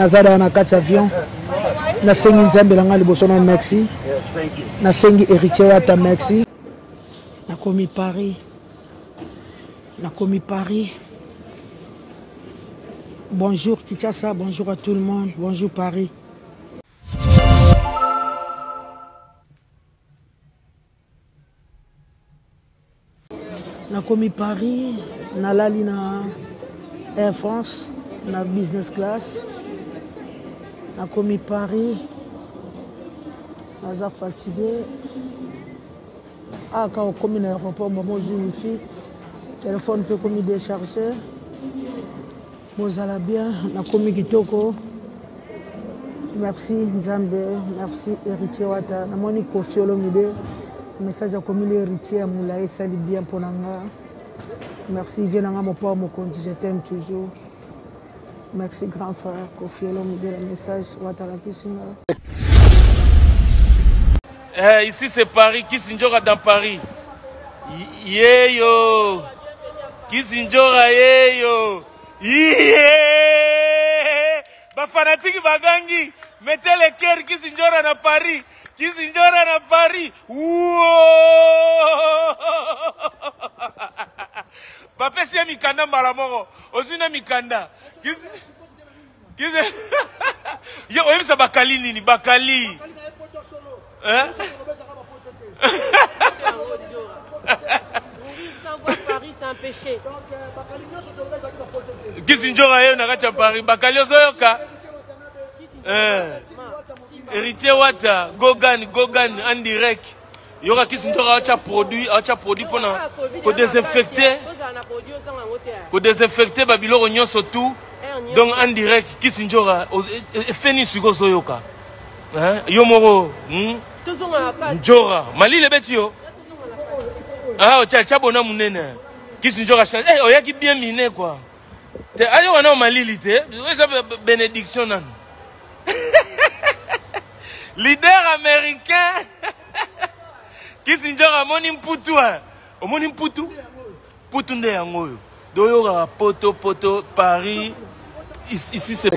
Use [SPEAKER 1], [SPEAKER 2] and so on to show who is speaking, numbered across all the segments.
[SPEAKER 1] nazala na kati avion nasengi nzambe na nga liboso na merci nasengi héritier wata merci nakomi Paris bonjour Kinshasa bonjour à tout le monde bonjour Paris nakomi Paris nalali na Air France na business class nakomi Paris naza fatigué quand on commis dans l'aéroport maman j'ai wifi téléphone peut commis déchargé bozala bien nakomi kitoko merci Nzambe merci héritier wata namoni Koffi Olomide message a commis l'héritier moulaye sali bien pour nanga merci viens nanga mon père mon compte je t'aime toujours merci grand frère Koffi Olomide le message wata la kisinga.
[SPEAKER 2] Ici c'est Paris, Kissinjora dans Paris. Yeyo. Kissinjora yeyo. Yeah. Ba fanatique bagangi, mettez le cœur Kissinjora dans Paris. Kissinjora dans Paris. Ba pesi mikanda malamoro. Ozuna mikanda. Yo oyebisa bakali nini bakali. Hein?
[SPEAKER 3] Paris c'est un péché.
[SPEAKER 2] Kissinjora yo nakacha Paris bakalio soyoka. Héritier wata Gogan en direct. Yoka Kissinjora acha produit pour ko désinfecter babilo nyonso tout. Donc en direct Kissinjora feni suko soyoka. Hein? Yomoro Njora Mali le betio. Ah cha bona munene. Kissinjora oyaki bien miné quoi. Te ayo wana Mali lité, ça bénédiction nan. Leader américain. Kissinjora moni mputu. Omoni mputu. Putu nde yango yo. Doyo poto Paris ici c'est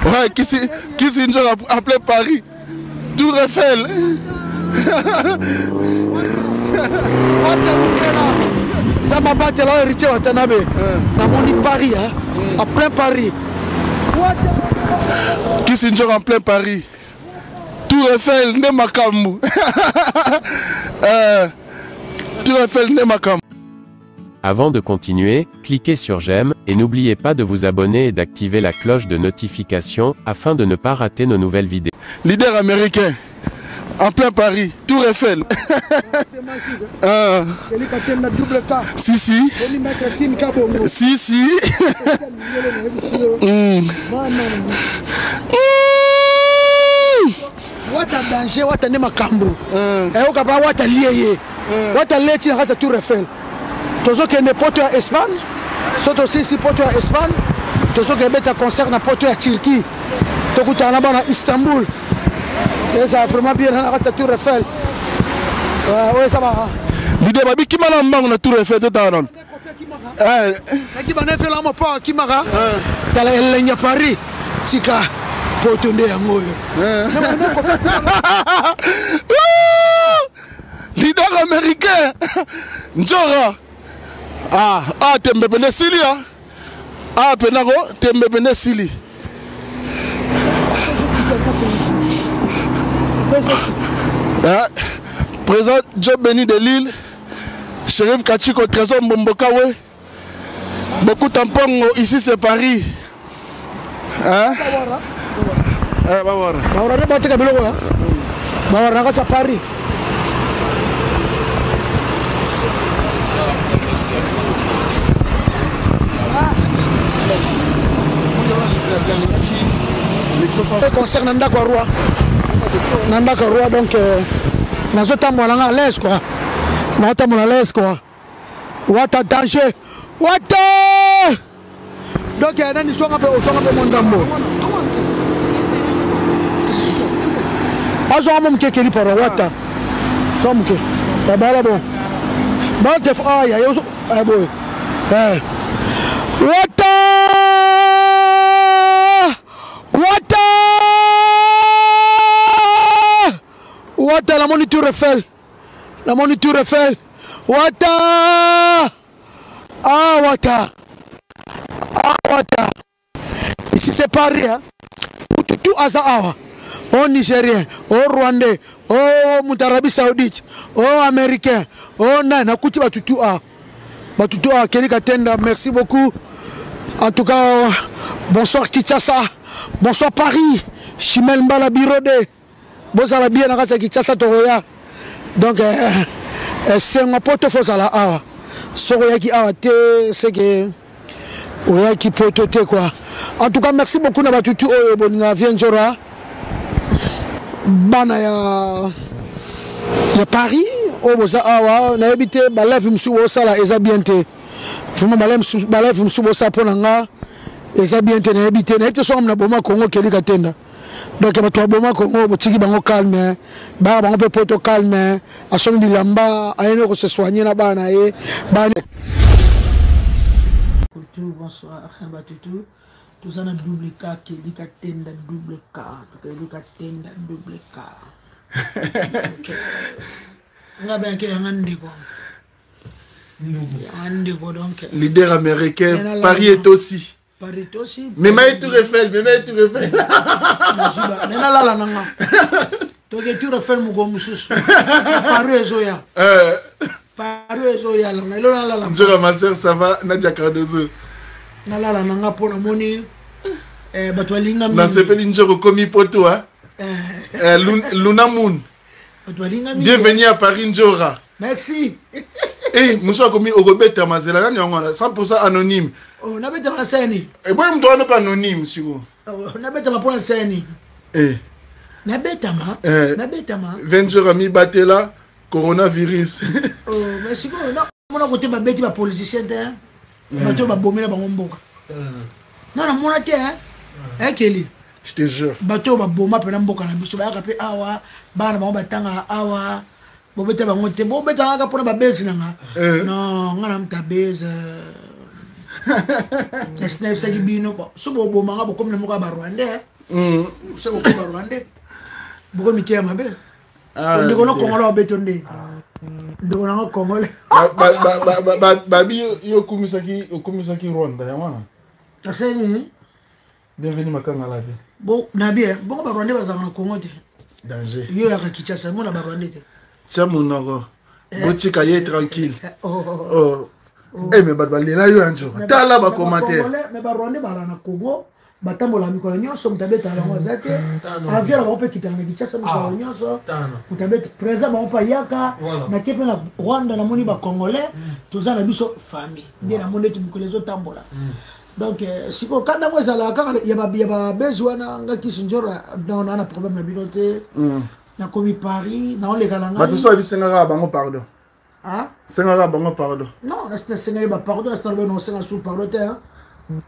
[SPEAKER 4] ouais, Kissinjora appelé Paris. Tour Eiffel.
[SPEAKER 1] Ça m'a battu là, héritier Watanabe. Dans mon Paris, en plein Paris.
[SPEAKER 4] Kissinjora en plein Paris. Tour Eiffel, ne makambu. Tour Eiffel, ne makambu.
[SPEAKER 5] Avant de continuer, cliquez sur j'aime, et n'oubliez pas de vous abonner et d'activer la cloche de notification, afin de ne pas rater nos nouvelles vidéos.
[SPEAKER 4] Leader américain, en plein Paris, Tour Eiffel. Si.
[SPEAKER 1] Wata danger, wata ne makambo. Okaba wata lié. Wata leti na kata Tour Eiffel. Tozo que ne poto à Espagne, soit aussi si poto à Espagne, tozo que beta concert na poto à Turquie, tokuta na bana Istanbul. Et ça vraiment bien na kata Tour Eiffel. Ouais ça va.
[SPEAKER 4] L'idée babi qui m'a mangé na Tour Eiffel tout à l'heure.
[SPEAKER 1] Qui m'a fait la mo pas qui m'a dans la ligne Paris, sika poto nde yango yo.
[SPEAKER 4] Leader américain, Njora. Tembe bene sili penako tembe bene sili. Président Job Béni de Lille, Chérif Kachiko Trésor Mbombokawe. Beaucoup tampongo ici c'est Paris.
[SPEAKER 1] Paris. Concert Nandaka Roi donc nazotambola à l'aise quoi. Nazotambola à l'aise quoi. Wata danger. Wata. Donc nani songa pe mon dambo. Azo amom kekeli para wata. Somke. Tabala bon. Bon def ya yo boy.
[SPEAKER 4] Wata la moniture Eiffel. La moniture Eiffel. Wata. Ah, Wata. Ici c'est Paris, hein. Tout Azawa. Oh Nigérien, oh Rwandais, oh Arabie Saoudite, oh Américain, oh Nana, Kouti Batutu A. Batutu A, Kelly Katenda, merci beaucoup. En tout cas, bonsoir Kinshasa, bonsoir Paris, Chimel Mbala Birode, bonsoir la bien à Kinshasa Toroya. Donc, c'est un pote faux à la A. Soroya qui a été, c'est que. Ouais, qui peut être quoi. En tout cas, merci beaucoup na Batutu Oyo Boninga Vienjora. Bana ya Paris, au Boza Awa, na habité, balève m'soubo sala, eza bienté. Vraiment, balève m'soubo sa ponanga, eza bienté, na habité, na habité, so amna boma Congo Kelly Katenda. Donc, il y a boma Congo, botiki bango calme, bango pe poto calme, a son bilamba, a yeno ko se soigner na bana ye, bana.
[SPEAKER 1] Bonsoir, Batutu. Tout ça, double K, Kelly Katenda, double K. Kelly Katenda, double K.
[SPEAKER 4] Leader américain, Paris est aussi.
[SPEAKER 1] Paris est aussi.
[SPEAKER 4] Mais maï tout refait, mais maï tout refait.
[SPEAKER 1] Tu refais mon gomme sous. Paris est Zoya. Paris est Zoya.
[SPEAKER 4] Bonjour ma soeur, ça va? Nadia Cardozo.
[SPEAKER 1] Nalala nanga pona moni batwalinga
[SPEAKER 4] na sepeli njoro komi poto hein Luna Moon bienvenue à Paris Njora.
[SPEAKER 1] Merci.
[SPEAKER 4] Monsieur komi Robert Mazela nani ngona 100% anonyme.
[SPEAKER 1] Oh na beta na seni.
[SPEAKER 4] Boy mtu ana pas anonyme monsieur.
[SPEAKER 1] Na beta ma pona seni. Na beta ma
[SPEAKER 4] 20 jours ami batela coronavirus.
[SPEAKER 1] Oh mais siko na mona côté ba beti ba politicien hein. Bato ba bomela bango mboka. Non na mona te hein. Kelly.
[SPEAKER 4] Je te jure.
[SPEAKER 1] Bato ba boma pe na mboka na biso ba ka pe awa bana bango batanga awa. Bo beta bango te bo beta nga pona ba bezi nanga. Non, nga na mta bezi. Le snipe sa gibino ba. So bo boma nga bo comme na moka ba Rwandais. So bo ba Rwandais. Bo ko mitia mabe. Ndiko no Kongola betonde. Ndiko na Kongola.
[SPEAKER 4] Babi yo kumisaki Rwanda ya wana.
[SPEAKER 1] Aseni
[SPEAKER 4] bienvenue makanga la vie.
[SPEAKER 1] Bon na bien, bon ba Rwanda bazanga na Congo te.
[SPEAKER 4] Danger.
[SPEAKER 1] Yo ya Kinshasa mo na ba Rwanda te.
[SPEAKER 4] Tiens mon noro. Botika ye tranquille. Oh. Mais balela yo anjo. Tala ba commentaire.
[SPEAKER 1] Mais ba Rwanda ba na Congo. Batambola mikolo nyonso mutabeta bango zate avion la bape kitanga Kinshasa mikolo nyonso mutabeta présent bango pa yaka na kepe na Rwanda na moni ba congolais toza na biso famille ndé na moni tu mikolo zo tambola donc siko kanda mo zala kanga ya ba besoin na ngaki sinjora dans na problème na biloté na komi Paris na on les kalanga
[SPEAKER 4] ba biso bisenga bango pardon senga bango pardon
[SPEAKER 1] non na senga ba pardon na senga no senga sous pardon hein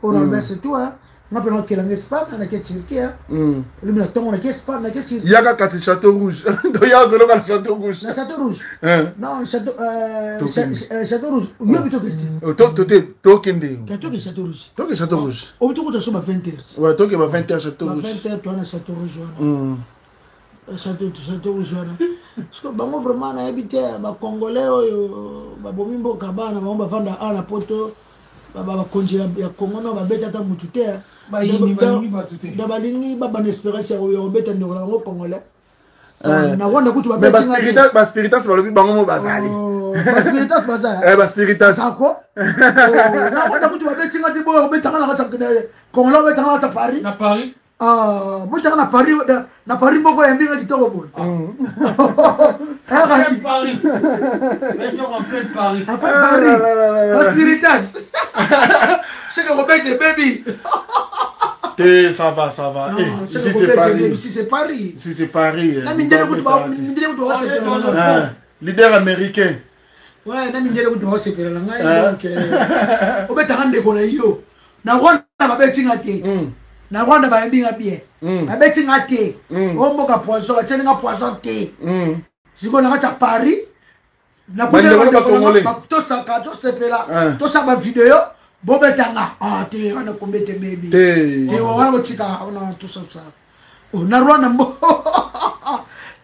[SPEAKER 1] on a c'est tout hein. On a pris l'Espagne, on a pris Turquie. On a pris l'Espagne, on a pris Turquie.
[SPEAKER 4] Il y a qu'à Château Rouge. Il y a un Château Rouge.
[SPEAKER 1] Le Château Rouge. Non, Château Rouge. Il y a plutôt que Château Rouge.
[SPEAKER 4] Château Rouge.
[SPEAKER 1] Au bout de ça, 20 heures.
[SPEAKER 4] Ouais, toi qui vas 20 heures Château Rouge.
[SPEAKER 1] 20 heures, toi, on a Château Rouge. Château Rouge. Parce que vraiment, on a habité, les Congolais, les Bomimbo Kabana, les Bafanda, les Poto, les Konjila, les Congo, les Beta Mutute. Dabalingi baba n'espérance ya robeta ndoko na Congolais na wanda kutu ba
[SPEAKER 4] mais spiritas ba lobi bango mo bazali
[SPEAKER 1] spiritas baza
[SPEAKER 4] spiritas
[SPEAKER 1] sako na wanda kutu ba betinga te bo robeta na kata Congolais beta na Paris moi j'étais na Paris mboko ya mbinga kitoko bon
[SPEAKER 2] Paris mais tu en plein Paris
[SPEAKER 1] Paris spiritas c'est que Robert baby.
[SPEAKER 4] Ça va.
[SPEAKER 1] Non,
[SPEAKER 4] ici c'est Paris.
[SPEAKER 1] Ici c'est Paris.
[SPEAKER 4] Ici c'est Paris.
[SPEAKER 1] Leader
[SPEAKER 4] américain.
[SPEAKER 1] Ouais, na mindele ko do sepela la ngai donc obeta hande ko na yo. Na Rwanda ba betinga te. Na Rwanda ba mbinga bien. Ba betinga te. Omboka poisson, ba tseninga poisson te. Siko na kata Paris.
[SPEAKER 4] tosaka tosepela tosaka bavideo bobetanga te wana kombete baby te wana botika ona tosakusa na rwanda mbo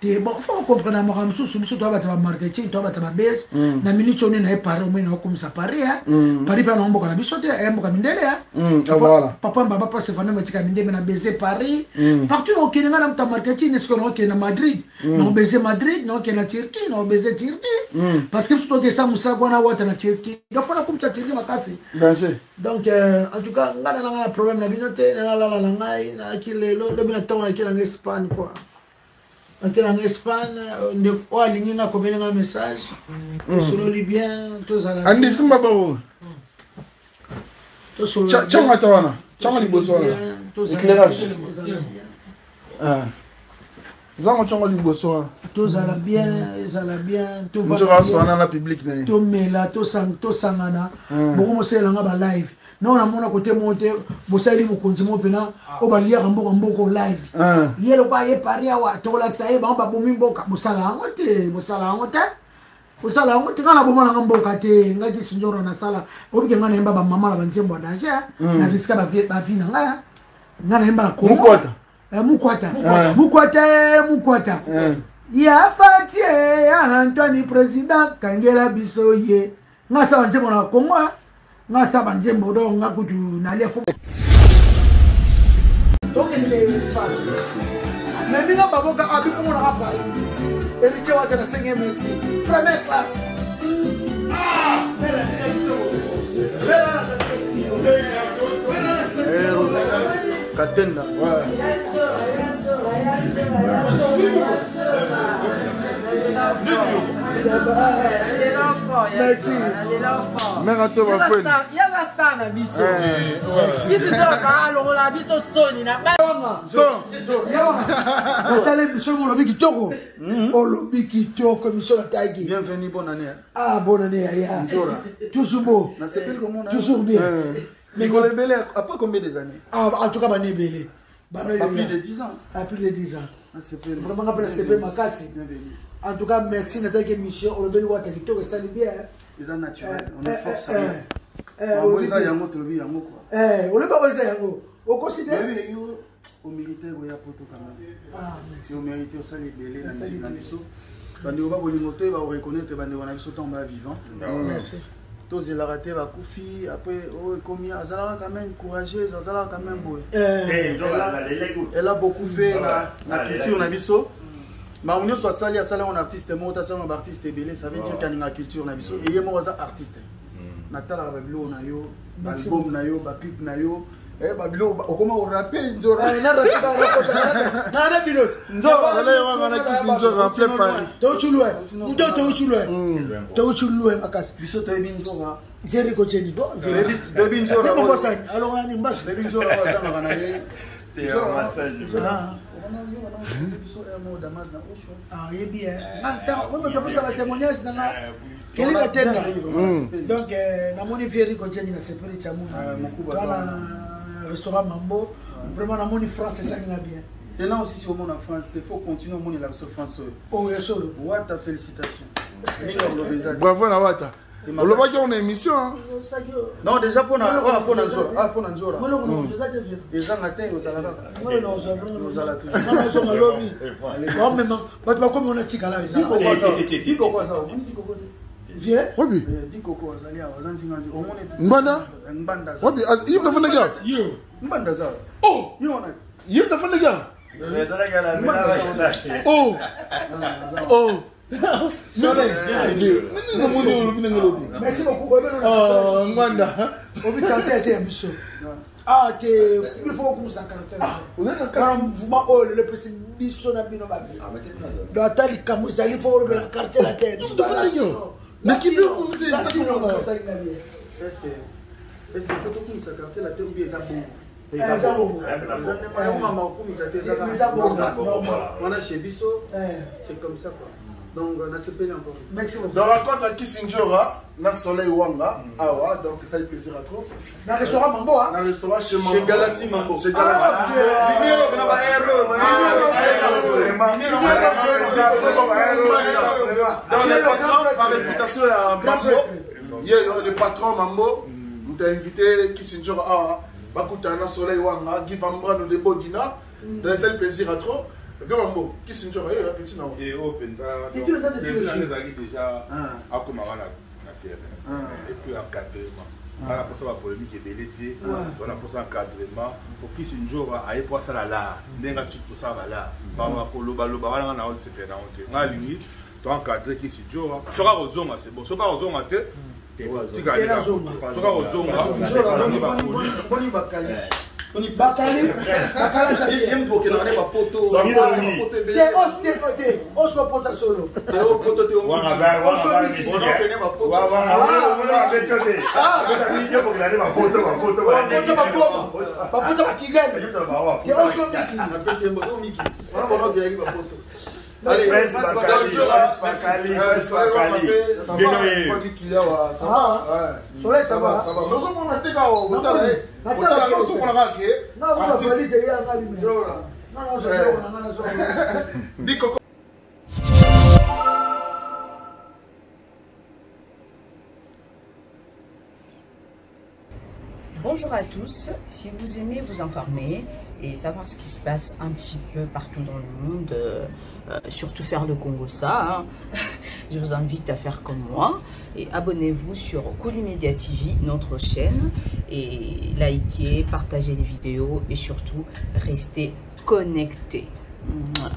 [SPEAKER 4] te bon faut comprendre ma mususu mususu to abata ba marketing to abata ba base na minute one na e pare omwe na okumisa pare pare pa na mboka na biso te mboka mindele
[SPEAKER 1] voilà
[SPEAKER 4] papa mbaba pa se fana matika mindele na baiser Paris partout au Kenya na mta marketing est-ce qu'on est na Madrid na baiser Madrid na na Turquie na baiser Turquie parce que surtout que ça musa kwa na wata na Turquie il faut na kumta Turquie makasi donc en tout cas ngana na problème na binote na la ngai na kilelo de bina tonga kila en Espagne quoi. En Espagne, on a un message. Sur le bien, tous à la.
[SPEAKER 1] Andi simba babo. Changa tawana. Changa liboswana. Éclairage. Zango changa liboswana.
[SPEAKER 4] Tous à la bien, tout va
[SPEAKER 1] bien. Tout la public na.
[SPEAKER 4] Tout mela, tout sangana. Beaucoup mo sela nga ba live. Non na mona côté monter, bosali mo konzimo pena, o ba lia mboko live. Yelo ba ye paria wa to la xa e ba bomi mboka bosala ngote, bosala ngote. Bosala ngote kana bomana mboka te, ngati sinjoro na sala. Obi ngana emba ba mama la banzembo danger, na riska ba vie na ngaya. Ngana emba ko. Mukwata. Ya fatie ya Anthony president kangela bisoye. Ngasa banzembo na Kongo. Nga saba nzembo do nga kutu nalia fo donc ni le Espagne mais mina baboka abifu mona hapa eriche wata na 5e mexi première classe
[SPEAKER 1] Katenda
[SPEAKER 4] merci.
[SPEAKER 1] Mère à toi, ma fouine.
[SPEAKER 3] Il y a la star na biso. Qui se doit pas alors la biso soni na ba.
[SPEAKER 1] Son.
[SPEAKER 4] Natale biso mo lobi kitoko. O lobi kitoko biso la taigi.
[SPEAKER 1] Bienvenue, bonne année.
[SPEAKER 4] Ah, bonne année ya. Toujours beau.
[SPEAKER 1] Na s'appelle comment?
[SPEAKER 4] Toujours bien.
[SPEAKER 1] Mais vous êtes belé après combien des années?
[SPEAKER 4] Ah, en tout cas bané belé.
[SPEAKER 1] Plus de 10 ans.
[SPEAKER 4] À plus de 10 ans.
[SPEAKER 1] C'est
[SPEAKER 4] vraiment après c'est makasi. En tout cas, merci Nathalie qui mission au level water Victor ça bien.
[SPEAKER 1] Les ans naturels, on est force à rien. On est yango tolobi yango quoi.
[SPEAKER 4] On est pas oza yango. On considère
[SPEAKER 1] au militaire au ya poto quand même.
[SPEAKER 4] Ah, merci.
[SPEAKER 1] Au militaire au sali belé na musique na biso. Bandi ba bolingoto ba reconnaître bandi on a biso tant ba vivant.
[SPEAKER 4] Merci.
[SPEAKER 1] Tous il a raté ba koufi après oh combien azala quand même courageuse, azala quand même boy. Elle a beaucoup fait la culture na biso. Mais on est soit sali à sali on artiste mort à sali on artiste belé ça veut dire qu'il y a une culture na biso et moi ça artiste. Natala ba bilo na yo, album na yo, ba clip na yo. Ba bilo comment on rappelle Njora.
[SPEAKER 4] Na rapida na bilo.
[SPEAKER 1] Njora sali wa na kisi Njora en plein Paris.
[SPEAKER 4] To chulwe makasi.
[SPEAKER 1] Biso to ebi Njora.
[SPEAKER 4] Jerry Kocheni bo.
[SPEAKER 1] Debi Njora.
[SPEAKER 4] Alors on imbasse.
[SPEAKER 1] Debi Njora wa sana kana ye.
[SPEAKER 4] Ah, il est bien. Ça témoignage dans la. Quel est le thème? Donc, na moni fieri kocheni na seperi chamu. Dans restaurant Mambo, vraiment na moni France ça bien.
[SPEAKER 1] Et là aussi si au monde en France, il faut continuer au monde la France.
[SPEAKER 4] Oh, yes solo.
[SPEAKER 1] Wata félicitations.
[SPEAKER 6] Bravo na Wata. On le voit qu'on a une émission.
[SPEAKER 1] Non, déjà pour Njora. Pour Njora. Les gens matin aux alavats. Aux alavats.
[SPEAKER 4] Non, mais non, comme on a tika là.
[SPEAKER 1] Dis quoi ça?
[SPEAKER 4] Viens.
[SPEAKER 6] Oui.
[SPEAKER 1] Dis coco azalia, azanzingazi. Au monde.
[SPEAKER 6] Mbanda.
[SPEAKER 1] Mbanda.
[SPEAKER 6] Oui, il me fait le gars.
[SPEAKER 1] Mbanda ça.
[SPEAKER 6] Oh,
[SPEAKER 1] il en a.
[SPEAKER 6] Il me fait le gars. Oh. Oh.
[SPEAKER 4] Merci beaucoup.
[SPEAKER 6] Oh, Mwanda.
[SPEAKER 4] Ah, il faut que ça caractère. Mouvement oh le petit biso na bino ba vie. Do atali kamuzali faut le quartier la tête.
[SPEAKER 6] Mais qui veut vous
[SPEAKER 1] dire ça? Est-ce que faut que ça quartier la tête ou bien ça bon? C'est comme ça quoi. Donc on a ce pays encore.
[SPEAKER 4] Merci beaucoup.
[SPEAKER 6] Donc raconte à Kisinjora, na Soleil Wanga, awa, donc ça le plaisir à trop.
[SPEAKER 4] Dans le restaurant Mambo hein.
[SPEAKER 6] Dans le restaurant chez Mambo.
[SPEAKER 1] Chez Galaxy Mambo.
[SPEAKER 6] Chez Galaxy. Dans les patrons, par invitation à Mambo, le patron Mambo, nous t'a invité Kissinger à Bakutana Soleil Wanga, Guy Vambrano de Bodina, dans un plaisir à trop. Viens Mambo, Kissinger, il y a un petit nom.
[SPEAKER 7] Et Open, ça, déjà, à Komarana, et puis encadrement. Voilà pour ça la polémique est belle, voilà pour ça encadrement. Pour Kissinger, à y ça là, n'enga tout ça là, pour le balo, voilà on a on s'est perdu. On a l'uni, toi encadré Kissinger, tu vas aux hommes, c'est bon, tu vas aux hommes, tu vas aux hommes,
[SPEAKER 4] On y Bakali, il faut que l'on ait pas poteau. On se porte solo. Allez, Soleil, ça va.
[SPEAKER 8] Bonjour à tous, si vous aimez vous informer et savoir ce qui se passe un petit peu partout dans le monde, surtout faire le Congo ça, je vous invite à faire comme moi et abonnez-vous sur Colimedia TV, notre chaîne, et likez, partagez les vidéos et surtout restez connectés. Voilà.